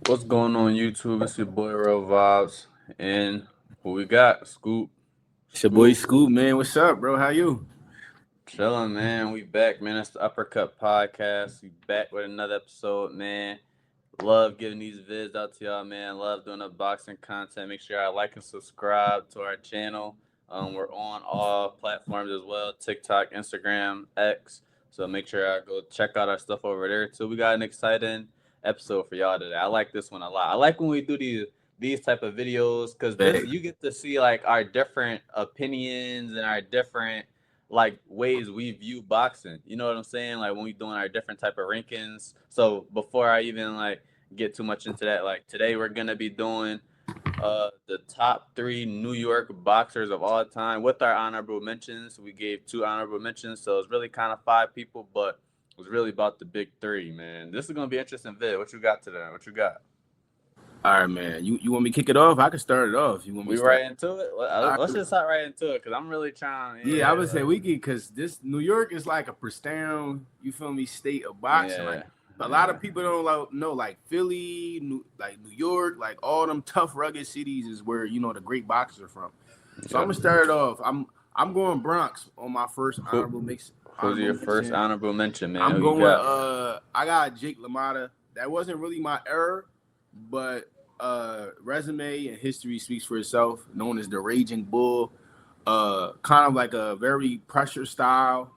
What's going on YouTube? It's your boy Real Vibes. And who we got? Scoop. It's your boy Scoop. Scoop, man. What's up, bro? How you? Chilling, man. We back, man. It's the Uppercut Podcast. We back with another episode, man. Love giving these vids out to y'all, man. Love doing unboxing content. Make sure y'all like and subscribe to our channel. We're on all platforms as well: TikTok, Instagram, X. So make sure y'all go check out our stuff over there too. We got an exciting episode for y'all today. I like this one a lot. I like when we do these type of videos because this Hey. you get to see like our different opinions and our different like ways we view boxing. You know what I'm saying? Like when we doing our different type of rankings. So before I even like get too much into that, like today we're gonna be doing the top three New York boxers of all time with our honorable mentions. We gave two honorable mentions, so it's really kind of five people, but it was really about the big three, man. This is gonna be interesting vid. What you got today? What you got? All right, man. You want me to kick it off? I can start it off. You want me We to start? right into it. All Let's right. just hop right into it because I'm really trying. Yeah, I would say Like, we can, because this New York is like a pristine, you feel me, state of boxing. yeah, Like a lot yeah. of people don't know, like Philly, like New York, like all them tough, rugged cities is where the great boxers are from. So I'm Yep. gonna start it off. I'm going Bronx on my first Who who's honorable your first mention. honorable mention, man? I'm Who you going. got? I got Jake LaMotta. That wasn't really my error, but resume and history speaks for itself. Known as the Raging Bull, kind of like a very pressure style,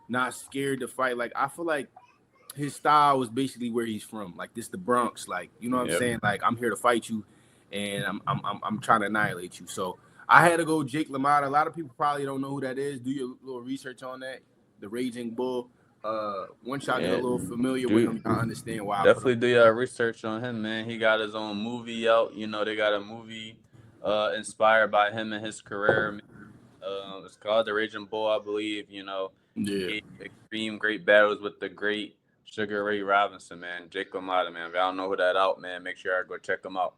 not scared to fight. Like I feel like his style was basically where he's from. Like this, the Bronx. Like you know what I'm Yep. saying. Like I'm here to fight you, and I'm trying to annihilate you. So I had to go Jake LaMotta. A lot of people probably don't know who that is. Do your little research on that. The Raging Bull. Once y'all get a Yeah. little familiar with Do him, y'all understand why I put him. definitely do your research on him, man. He got his own movie out. You know, they got a movie inspired by him and his career. It's called The Raging Bull, I believe. You know, he Yeah. gave extreme great battles with the great Sugar Ray Robinson, man. Jake LaMotta, man. If y'all don't know who that out, man, make sure I go check him out.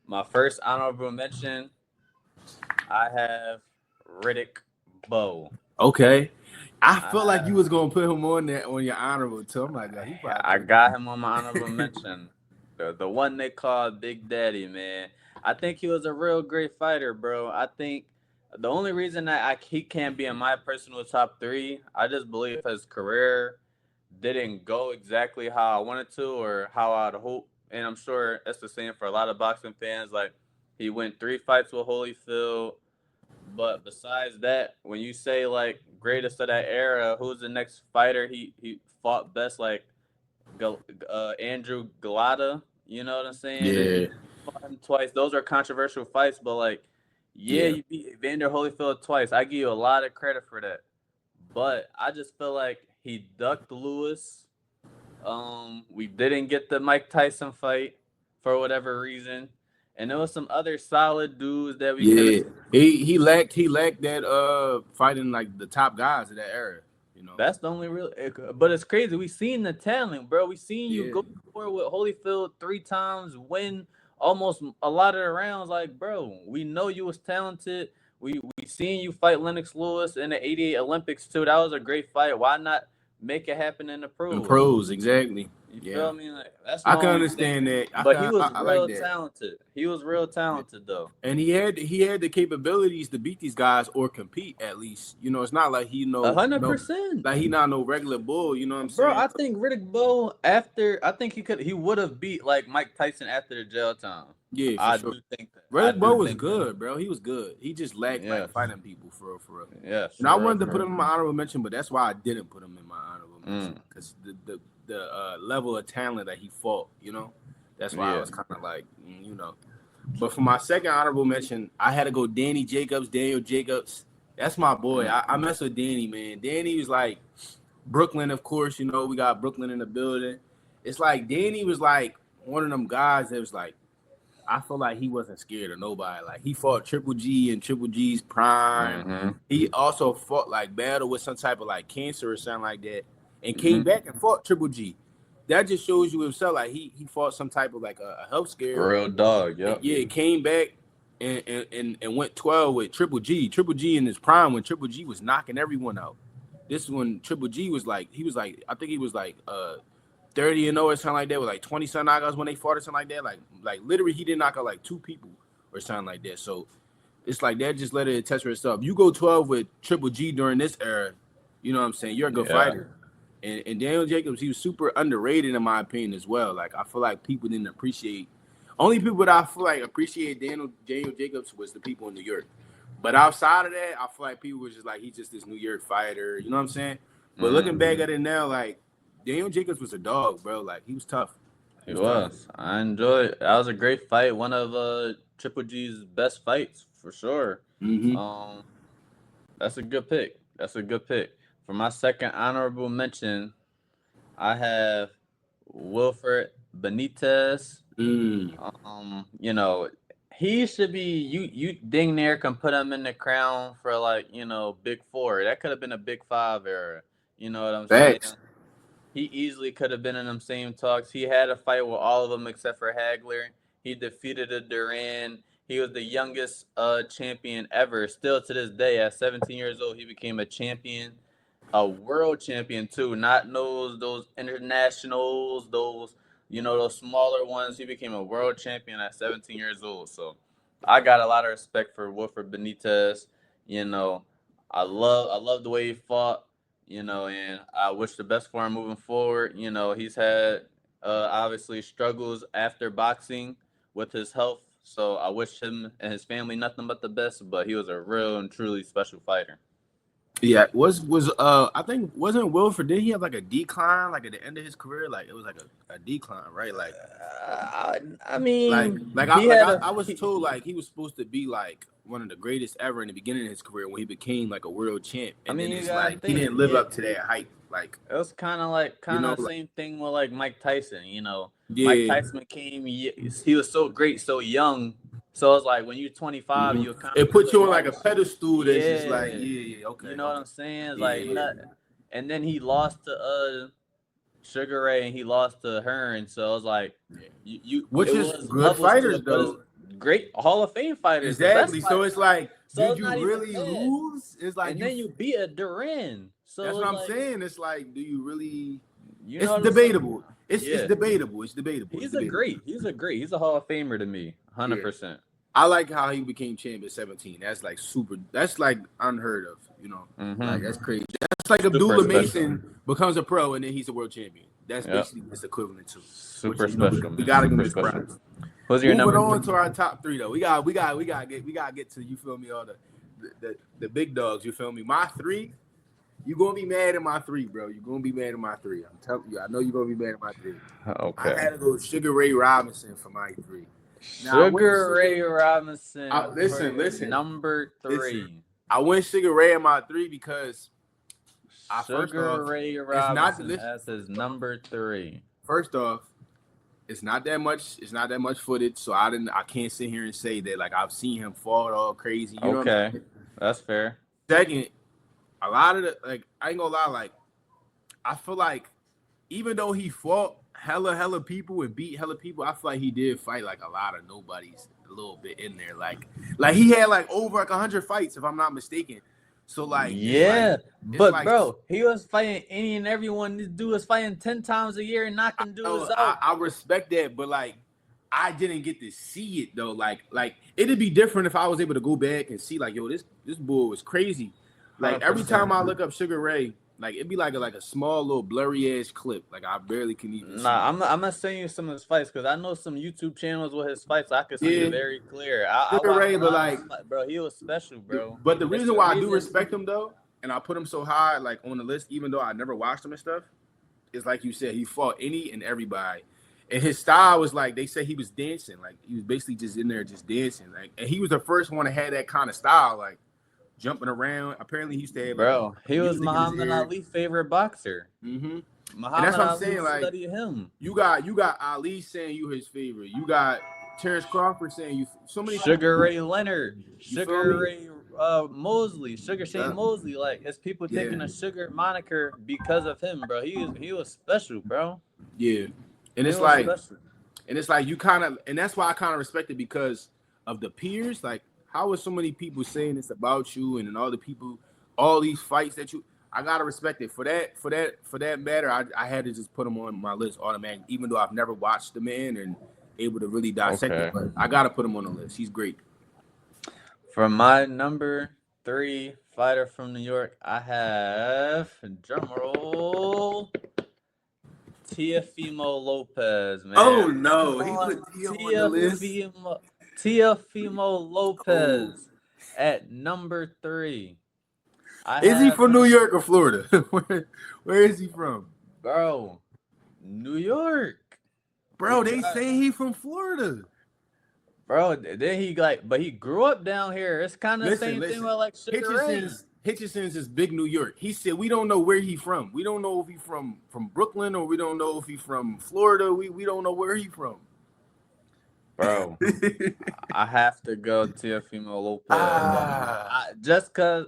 My first honorable mention, I have Riddick Bowe. Okay. I felt like you I was gonna put him on there on your honorable too. I'm like, he probably I put got him on my honorable mention. The one they called Big Daddy, man. I think he was a real great fighter, bro. I think the only reason that he can't be in my personal top three, I just believe his career didn't go exactly how I wanted to or how I'd hope. And I'm sure that's the same for a lot of boxing fans. Like he went three fights with Holyfield. But besides that, when you say like greatest of that era, who's the next fighter he fought best? Like Andrew Galata. You know what I'm saying? And yeah, fought him twice. Those are controversial fights, but like, yeah, yeah. you beat Vander Holyfield twice. I give you a lot of credit for that. But I just feel like he ducked Lewis. We didn't get the Mike Tyson fight for whatever reason, and there was some other solid dudes that we could have. Yeah. He lacked that fighting like the top guys of that era, you know. That's the only real. But it's crazy. We seen the talent, bro. We seen you Yeah. go for with Holyfield three times, win almost a lot of the rounds. Like, bro, we know you was talented. We seen you fight Lennox Lewis in the '88 Olympics too. That was a great fight. Why not make it happen in the And pros? pros, exactly. You Yeah. feel me? Like that's I my can only thing. understand that. But he was I like real that. talented. He was real talented though. And he had the capabilities to beat these guys or compete at least. You know, it's not like he A no hundred no percent. like he not no regular bull. You know what I'm Bro, saying? I think Riddick Bowe after I think he would have beat like Mike Tyson after the jail time. Yeah, for I sure. do think that. I Red do Bull was think that. good, bro. He was good. He just lacked like Yes. fighting people for real, for real. Yes, And I for real, wanted to for put real. him in my honorable mention, but that's why I didn't put him in my honorable mention Mm. because the level of talent that he fought, you know, that's why I Yeah. was kind of like, you know. But for my second honorable mention, I had to go Daniel Jacobs. That's my boy. Mm. I mess with Danny, man. Danny was like Brooklyn, of course. You know, we got Brooklyn in the building. It's like Danny was like one of them guys that was like, I feel like he wasn't scared of nobody. Like he fought Triple G in Triple G's prime. Mm-hmm. He also fought like battle with some type of like cancer or something like that, and came Mm-hmm. back and fought Triple G. That just shows you himself. Like he fought some type of like a health scare. Real dog. And Yep. yeah, came back and went 12 with Triple G. Triple G in his prime when Triple G was knocking everyone out. This one Triple G was like I think he was like 30-0 or something like that with like 20 some knockouts when they fought or something like that. Like literally he did knock out like 2 people or something like that. So it's like that just let it test for itself. You go 12 with Triple G during this era, you know what I'm saying? You're a good Yeah. fighter. And Daniel Jacobs, he was super underrated in my opinion as well. Like I feel like people didn't appreciate. Only people that I feel like appreciate Daniel Jacobs was the people in New York. But outside of that, I feel like people were just like, he's just this New York fighter. You know what I'm saying? But looking back at it now, like Daniel Jacobs was a dog, bro. Like he was tough. He Tough. was. I enjoyed it. That was a great fight. One of Triple G's best fights for sure. Mm-hmm. Um, that's a good pick. That's a good pick. For my second honorable mention, I have Wilfred Benitez. Mm. You know, he should be you ding near can put him in the crown for like, big four. That could have been a big five era. You know what I'm saying? Facts. He easily could have been in them same talks. He had a fight with all of them except for Hagler. He defeated a Duran. He was the youngest champion ever. Still to this day, at 17 years old, he became a champion, a world champion too. Not those internationals, those smaller ones. He became a world champion at 17 years old. So I got a lot of respect for Wilfred Benitez. You know, I love the way he fought. And I wish the best for him moving forward. He's had obviously struggles after boxing with his health. So I wish him and his family nothing but the best, but he was a real and truly special fighter. Yeah, was I think wasn't Wilford? Did he have like a decline, like at the end of his career? Like it was like a decline, right? Like I mean, I was told like he was supposed to be like one of the greatest ever in the beginning of his career when he became like a world champ, and then it's like he didn't live up to that hype. Like it was kind of the same thing with like Mike Tyson. Mike Tyson came, he was so great, so young. So it's like when you're 25, you kind of it puts you on like a pedestal that's just like okay. You know what I'm saying? And then he lost to Sugar Ray and he lost to Hearn. So it was like which is good fighters though. Great Hall of Fame fighters. Exactly. So it's like, did you really lose? It's like, and then you beat a Duran. So that's what I'm saying. It's like, do you really? It's debatable. It's debatable. It's debatable. He's a Hall of Famer to me, 100%. I like how he became champ at 17. That's like super. That's like unheard of. Like that's crazy. That's like Abdullah Mason becomes a pro and then he's a world champion. That's basically what's equivalent to. Super special. We gotta give him this prize. What's your number? Moving on to our top 3 though. We gotta get to, you feel me, all the big dogs. You feel me? My 3. You gonna be mad at my 3, bro. You gonna be mad at my 3. I'm telling you. I know you're gonna be mad at my 3. Okay. I had to go Sugar Ray Robinson for my 3. Sugar Ray Robinson. Listen. Number 3. Listen. I went Sugar Ray at my 3 because Sugar Ray Robinson as his number 3. First off, it's not that much. It's not that much footage, so I can't sit here and say that like I've seen him fall all crazy. You know what I mean? That's fair. Second, a lot of I ain't gonna lie, like I feel like even though he fought hella people and beat hella people, I feel like he did fight like a lot of nobodies a little bit in there. Like he had like over like 100 fights if I'm not mistaken. So like but bro, he was fighting any and everyone. This dude was fighting 10 times a year and knocking dudes out. I respect that, but like I didn't get to see it though. Like it'd be different if I was able to go back and see like, yo, this bull was crazy. Like 100%. Every time I look up Sugar Ray, like it'd be like a small little blurry ass clip. Like I barely can even see. I'm gonna send you some of his fights because I know some YouTube channels with his fights. I can see it very clear. Sugar Ray, but like, bro, he was special, bro. But the reason why I do respect him though, and I put him so high like on the list, even though I never watched him and stuff, is like you said, he fought any and everybody, and his style was like they said he was dancing, like he was basically just in there just dancing, like, and he was the first one to have that kind of style, like. Jumping around. Apparently, he used to have. Bro, he was Muhammad Ali's favorite boxer. And Muhammad that's what I'm Ali saying. Like, studied him. You got Ali saying you his favorite. You got Terrence Crawford saying you. So many. Sugar Ray Leonard, Sugar Ray Mosley, Sugar Shane Mosley. Like his people taking a Sugar moniker because of him, bro. He was special, bro. Yeah, and it's like, you kind of, and that's why I kind of respect it because of the peers, like. How are so many people saying this about you and then all the people, all these fights that you I gotta respect it. For that matter, I had to just put him on my list automatically, even though I've never watched the man and able to really dissect it. Okay. But I gotta put him on the list. He's great. For my number 3 fighter from New York, I have drumroll Teofimo Lopez, Oh man. Come no, he on, put Tio on the list. Teofimo Oh, Lopez at number 3. I is he have from New him, York or Florida? Where is he from? bro. New York. Bro, It they got, say he from Florida. bro. Then he like, but he grew up down here. It's kind of the Listen, same thing listen. with like Sugar Ray. Hitchison's is big New York. He said we don't know where he from. We don't know if he from Brooklyn or we don't know if he from Florida. We don't know where he from. Bro, I have to go Teofimo Lopez. Ah, Just cause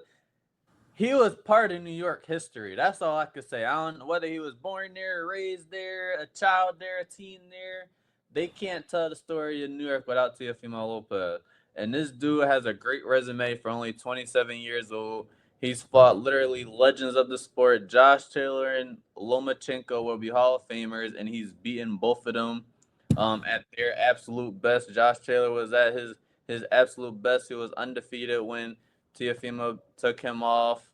he was part of New York history. That's all I could say. I don't know whether he was born there, raised there, a child there, a teen there. They can't tell the story of New York without Teofimo Lopez. And this dude has a great resume for only 27 years old. He's fought literally legends of the sport. Josh Taylor and Lomachenko will be Hall of Famers, and he's beaten both of them at their absolute best. Josh Taylor was at his absolute best. He was undefeated when Teofimo took him off.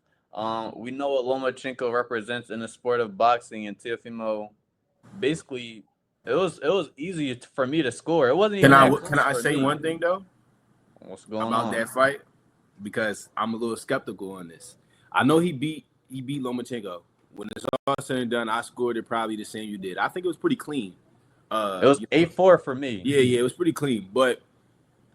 We know what Lomachenko represents in the sport of boxing, and Teofimo basically it was easy for me to score. It wasn't can even I that can close I for say me. one thing though What's going about on? that fight? Because I'm a little skeptical on this. I know he beat Lomachenko. When it's all said and done, I scored it probably the same you did. I think it was pretty clean. It was You know, 8-4 for me. yeah, it was pretty clean. But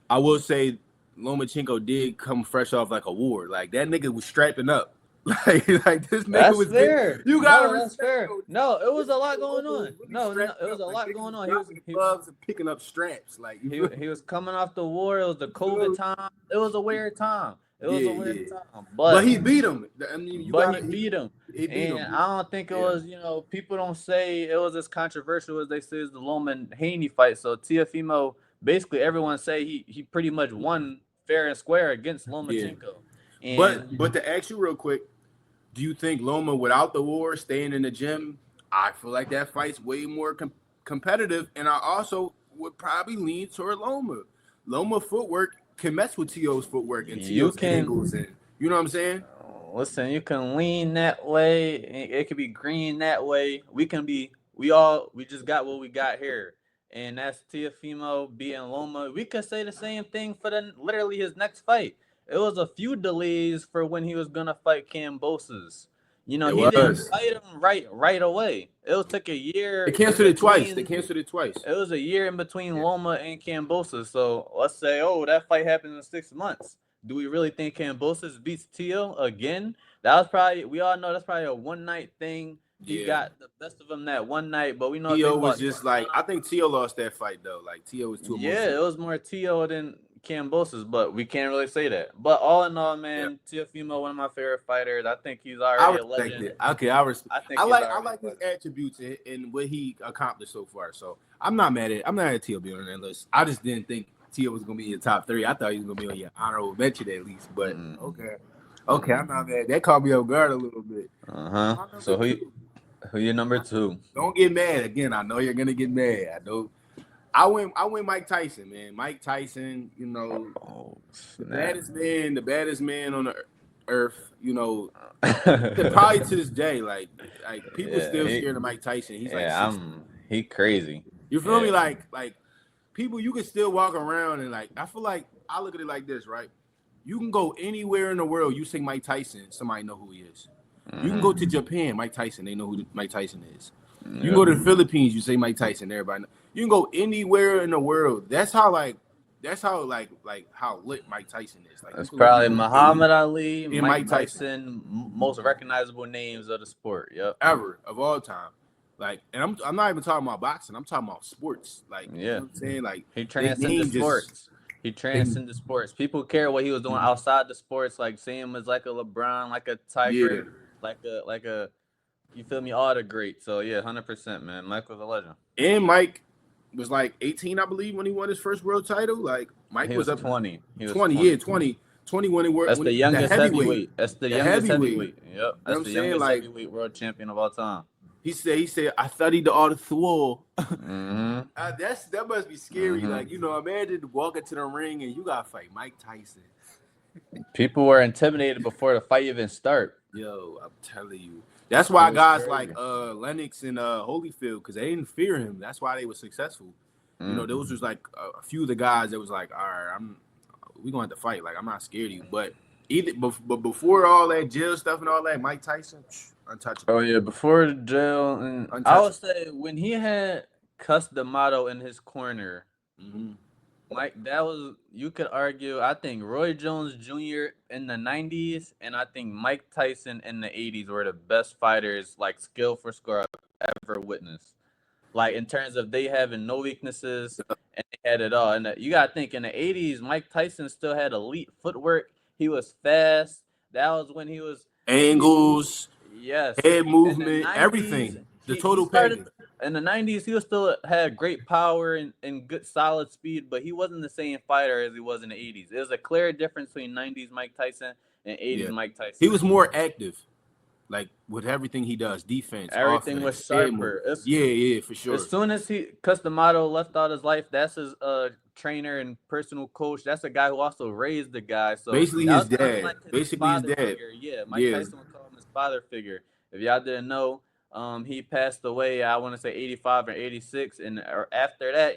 I will say Lomachenko did come fresh off like a war. Like that nigga was strapping up. Like this nigga That's was getting. fair. You gotta No, that's respect fair. though. No, it was a lot going Lomo was on. really No, no, strapped it was up. a Like lot niggas going was on. He was dropping the he gloves and picking up straps. Like you he feel he was coming off the war. It was the COVID me? time. It was a weird time. It was Yeah, a weird yeah. time. But he beat him. I mean, you But he gotta. beat him. He beat And him. I don't think it Yeah. was, people don't say it was as controversial as they say it's the Loman Haney fight. So Tiafimo, basically everyone say he pretty much won fair and square against Yeah. Lomachenko. And But to ask you real quick, do you think Loma without the war, staying in the gym, I feel like that fight's way more competitive, and I also would probably lean toward Loma. Loma footwork can mess with To's footwork and you To's can angles, and you know what I'm saying? listen, you can lean that way. It could be green that way. We just got what we got here. And that's Tiafimo beating Loma. We could say the same thing for literally his next fight. It was a few delays for when he was gonna fight Cambosis. It He didn't was. fight him right away. Took a They year in canceled it twice. They between. canceled it twice. It was a year in between Yeah. Loma and Cambosis. So let's say, oh, that fight happened in 6 months. Do we really think Cambosis beats Tio again? That was probably, we all know that's probably a one night thing. He Yeah. got the best of him that one night, but we know if they Tio was fought just 10 like I times, think Tio lost that fight though. Like Tio was too yeah, emotional. it was more Tio than Cambosis, but we can't really say that. But all in all, Yeah. man, Teofimo, one of my favorite fighters. I think he's I already a respect legend. it. Okay, I I think he's like I already like a his legend. attributes and what he accomplished so far. So I'm not mad at Tio being on that list. I just didn't think Tio was gonna be in your top three. I thought he was gonna be on your honorable mention at least. But Mm-mm. okay. Okay, I'm not mad. That caught me off guard a little bit. Uh-huh. My number So two. who you number 2? Don't get mad. Again, I know you're gonna get mad. I know. I went Mike Tyson, man. Mike Tyson, Oh, the snap. baddest man on the earth, probably to this day, like people Yeah, still scared of Mike Tyson. He's like yeah, 60. he crazy. You feel me? Yeah. Like people, you can still walk around and like I feel like I look at it like this, right? You can go anywhere in the world, you say Mike Tyson, somebody know who he is. You can go to Japan, Mike Tyson, they know who Mike Tyson is. You can go to the Philippines, you say Mike Tyson, everybody know. You can go anywhere in the world. That's how how lit Mike Tyson is. Like you It's can literally probably go Muhammad Ali, in Mike Mike Tyson Tyson, most recognizable names of the sport. Yep. ever of all time. Like, and I'm not even talking about boxing. I'm talking about sports. Like, you Yeah. know what I'm saying? Like, He they transcended name just sports. He they, transcended sports. People care what he was doing outside the sports, like seeing him as like a LeBron, like a yeah. Tiger, like a you feel me, all the great. So yeah, 100%, man. Mike was a legend. And Mike was like 18, I believe, when he won his first world title. Like, Mike He was was up 20. He was 20, yeah, 20. 20. 21 That's when the he was the youngest heavyweight. heavyweight. That's the The youngest heavyweight. You heavyweight. Yep. know what That's I'm the saying? youngest Like heavyweight world champion of all time. he said, I studied the art of war. Mm-hmm. That must be scary. Mm-hmm. Like, imagine walking to the ring and you gotta fight Mike Tyson. People were intimidated before the fight even start. Yo, I'm telling you. That's It why was guys like crazy. Lennox and Holyfield, because they didn't fear him. That's why they were successful. Mm. Those was like a few of the guys that was like, all right, we gonna have to fight. Like, I'm not scared of you. But but before all that jail stuff and all that, Mike Tyson, Oh untouchable. yeah, before the jail, and I would Untouchable. say when he had Cus D'Amato in his corner, Mm-hmm. Mike, that was you could argue. I think Roy Jones Jr. in the '90s, and I think Mike Tyson in the '80s were the best fighters, like skill for score, I've ever witnessed. Like in terms of they having no weaknesses and they had it all. And you gotta think in the '80s, Mike Tyson still had elite footwork. He was fast. That was when he Angles, yes. head In the movement, '90s, everything. The he total started package. in the '90s. He was still had great power and good solid speed, but he wasn't the same fighter as he was in the '80s. There's a clear difference between '90s Mike Tyson and '80s Yeah. Mike He Tyson. was more active, like with everything he does, defense, Everything was offense, head movement. sharper. It's Yeah, yeah, for As sure. soon as he Customato left out his life, that's his trainer and personal coach. That's a guy who also raised the guy. So Basically that his was kind of dad. like his Basically his father dad. figure. Yeah, Mike Yeah. Tyson would call him his father figure. If y'all didn't know, he passed away. I want to say 85 or 86, and or after that,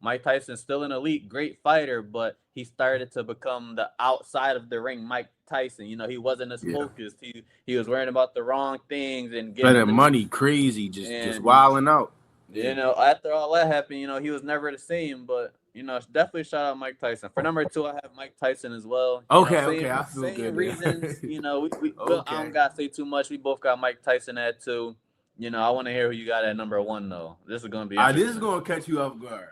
Mike Tyson's still an elite, great fighter, but he started to become the outside of the ring Mike Tyson. He wasn't as Yeah. focused. He was worrying about the wrong things and getting in Spending the money crazy, just and wilding out. Yeah. after all that happened, he was never the same. But definitely shout out Mike Tyson. For number two, I have Mike Tyson as well. Okay, Same okay, I feel same good there. reasons. I Okay. don't gotta say too much. We both got Mike Tyson at two. I want to hear who you got at number one though. This is gonna be This is interesting. gonna catch you off guard.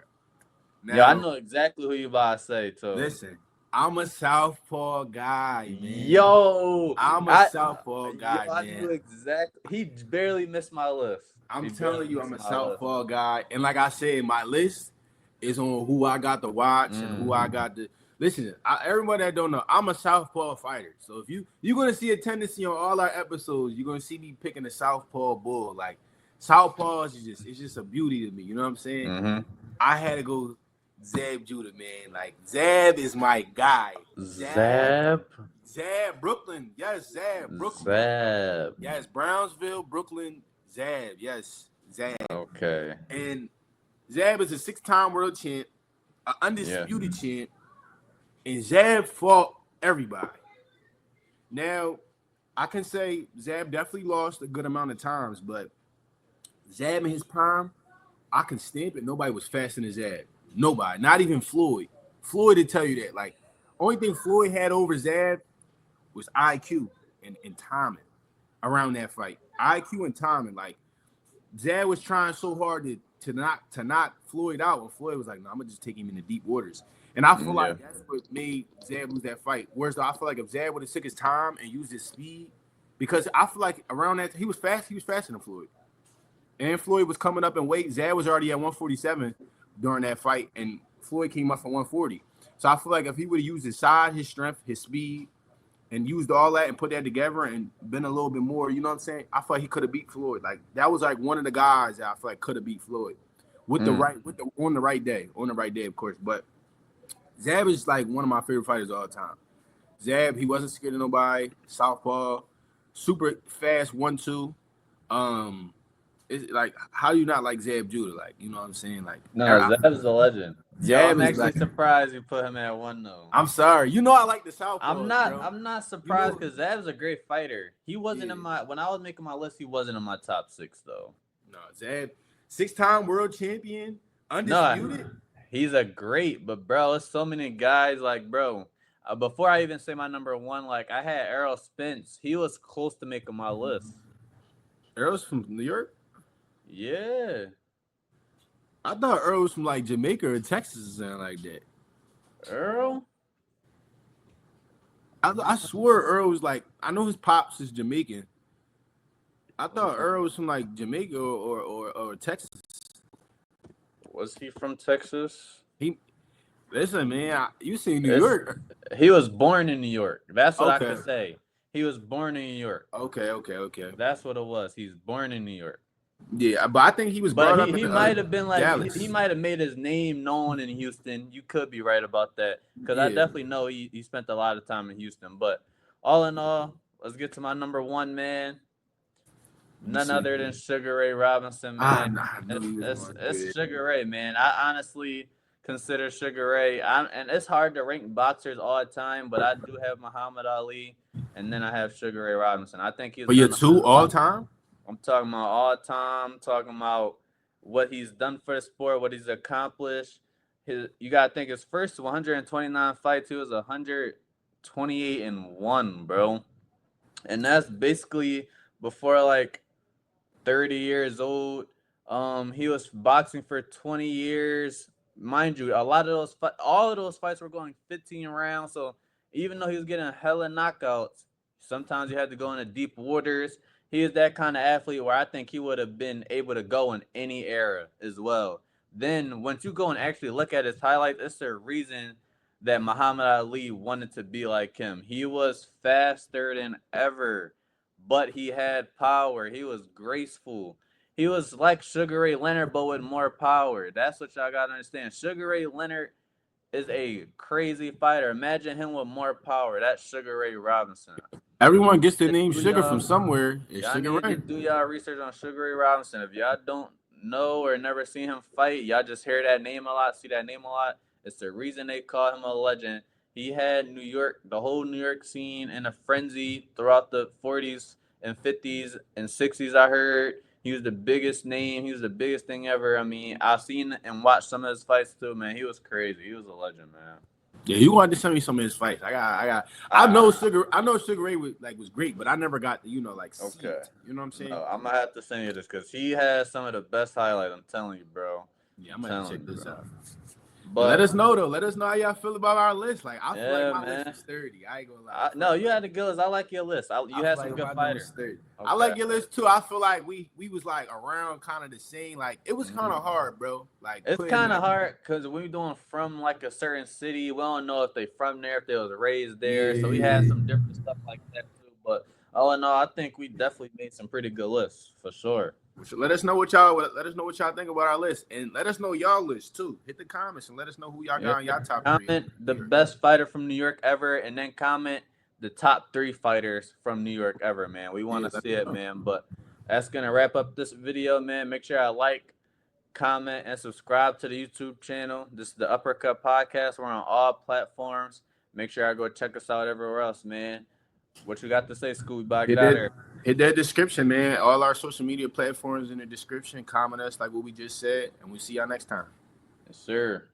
Yeah, I Now, know exactly who you about to say too. listen, I'm a southpaw guy, man. Yo, I'm a southpaw guy, I man. knew exactly. He barely missed my list. I'm He telling barely you, I'm missed a my list. southpaw guy, and like I said, my list is on who I got to watch and who I Mm. got to listen. Everybody that don't know, I'm a southpaw fighter. So if you're gonna see a tendency on all our episodes, you're gonna see me picking the southpaw bull. Like southpaws is it's just a beauty to me. You know what I'm saying? Mm-hmm. I had to go Zab Judah, man. Like Zab is my guy. Zap. Zab Brooklyn, yes, Zab Brooklyn, Zab. yes, Brownsville, Brooklyn, Zab, yes, Zab. Okay. And Zab is a 6-time world champ, an Yeah. undisputed champ, and Zab fought everybody. Now, I can say Zab definitely lost a good amount of times, but Zab in his prime, I can stamp it. Nobody was faster than Zab. Nobody, not even Floyd. Floyd would tell you that. Like, only thing Floyd had over Zab was IQ and timing around that fight. IQ and timing. Like, Zab was trying so hard to knock Floyd out, and Floyd was like, "No, I'm gonna just take him into deep waters." And I feel Yeah. like that's what made Zab lose that fight. Whereas I feel like if Zab would have took his time and used his speed, because I feel like around that he was fast. He was faster than Floyd, and Floyd was coming up in weight. Zab was already at 147 during that fight, and Floyd came up from 140. So I feel like if he would have used his size, his strength, his speed, and used all that and put that together and been a little bit more, you know what I'm saying? I feel like he could have beat Floyd. Like that was like one of the guys that I feel like could have beat Floyd with on the right day, of course. But Zab is like one of my favorite fighters of all time. Zab, he wasn't scared of nobody. Southpaw, super fast 1-2. It's like how do you not like Zab Judah? Like you know what I'm saying? Like No, Zab's a legend. Yo, Zab I'm is actually like. surprised you put him at one though. I'm sorry, I like the I'm Southpaws, not. bro. I'm not You know, surprised because Zab's a great fighter. He wasn't yeah. in my when I was making my list. He wasn't in my top six though. No, Zab, 6-time world champion, No, undisputed. he's a great, but bro, there's so many guys like bro. Before I even say my number one, like I had Errol Spence. He was close to making my list. Earl's from New York. Yeah, I thought Earl was from like Jamaica or Texas or something like that. Earl. I swore Earl was like, I know his pops is Jamaican. I thought Earl was from like Jamaica or Texas. Was he from Texas? Listen, man, you seen New It's York. He was born in New York. That's what I Okay. could say. He was born in New York. Okay. That's what it was. He's born in New York. Yeah, but I think he was But brought he up he in might have been like he Dallas. might have made his name known in Houston. You could be right about that because I Yeah. definitely know he spent a lot of time in Houston. But all in all, let's get to my number one man. Let me None see. other than Sugar Ray Robinson, man. I knew It's he was it's going to do it's it. Sugar Ray, man. I honestly consider Sugar Ray. And it's hard to rank boxers all the time, but I do have Muhammad Ali, and then I have Sugar Ray Robinson. I think he's But you're done two a all lot. time. I'm talking about all time. Talking about what he's done for the sport, what he's accomplished. You gotta think his first 129 fights, he was 128-1, bro, and that's basically before like 30 years old. He was boxing for 20 years. Mind you, a lot of all of those fights were going 15 rounds. So even though he was getting hella knockouts, sometimes you had to go into deep waters. He is that kind of athlete where I think he would have been able to go in any era as well. Then once you go and actually look at his highlights, it's the reason that Muhammad Ali wanted to be like him. He was faster than ever, but he had power. He was graceful. He was like Sugar Ray Leonard, but with more power. That's what y'all gotta understand. Sugar Ray Leonard is a crazy fighter. Imagine him with more power. That's Sugar Ray Robinson. Everyone gets the Need name to do Sugar from y'all, somewhere. It's y'all Sugar need to Ray. do y'all research on Sugar Ray Robinson. If y'all don't know or never seen him fight, y'all just hear that name a lot, see that name a lot. It's the reason they call him a legend. He had New York, the whole New York scene in a frenzy throughout the 40s and 50s and 60s. I heard he was the biggest name. He was the biggest thing ever. I mean, I've seen and watched some of his fights too, man. He was crazy. He was a legend, man. Yeah, you wanted to send me some of his fights. Ah, I know Sugar Ray was great, but I never got to, like see okay. it. You know what I'm saying? No, I'm gonna have to send you this because he has some of the best highlights. I'm telling you, bro. Yeah, I'm I'm gonna have to telling check you, this bro. out. But let But us know though. Let us know how y'all feel about our list. Like I feel like yeah, my list man. is sturdy. I ain't gonna lie. I feel No, like you had the good. I like your list. I You feel had some like good my list was fighters. sturdy. I Okay. like your list too. I feel like we was like around kind of the same. Like it was kind hmm of hard, bro. Like It's putting kind of like hard because we doing from like a certain city. We don't know if they from there, if they was raised there. So we had yeah. some different stuff like that too. But all in all, I think we definitely made some pretty good lists for sure. Let us know what y'all think about our list, and let us know y'all list too. Hit the comments and let us know who y'all Yeah. got on y'all top three. Comment the best fighter from New York ever, and then comment the top three fighters from New York ever, man. We want Yeah, to let see me it, know. man. But that's gonna wrap up this video, man. Make sure I like, comment, and subscribe to the YouTube channel. This is the Uppercut Podcast. We're on all platforms. Make sure I go check us out everywhere else, man. What you got to say, Scooby? Bye, get Hit out of that here. hit that description, man. All our social media platforms in the description. Comment us like what we just said, and we'll see y'all next time. Yes, sir.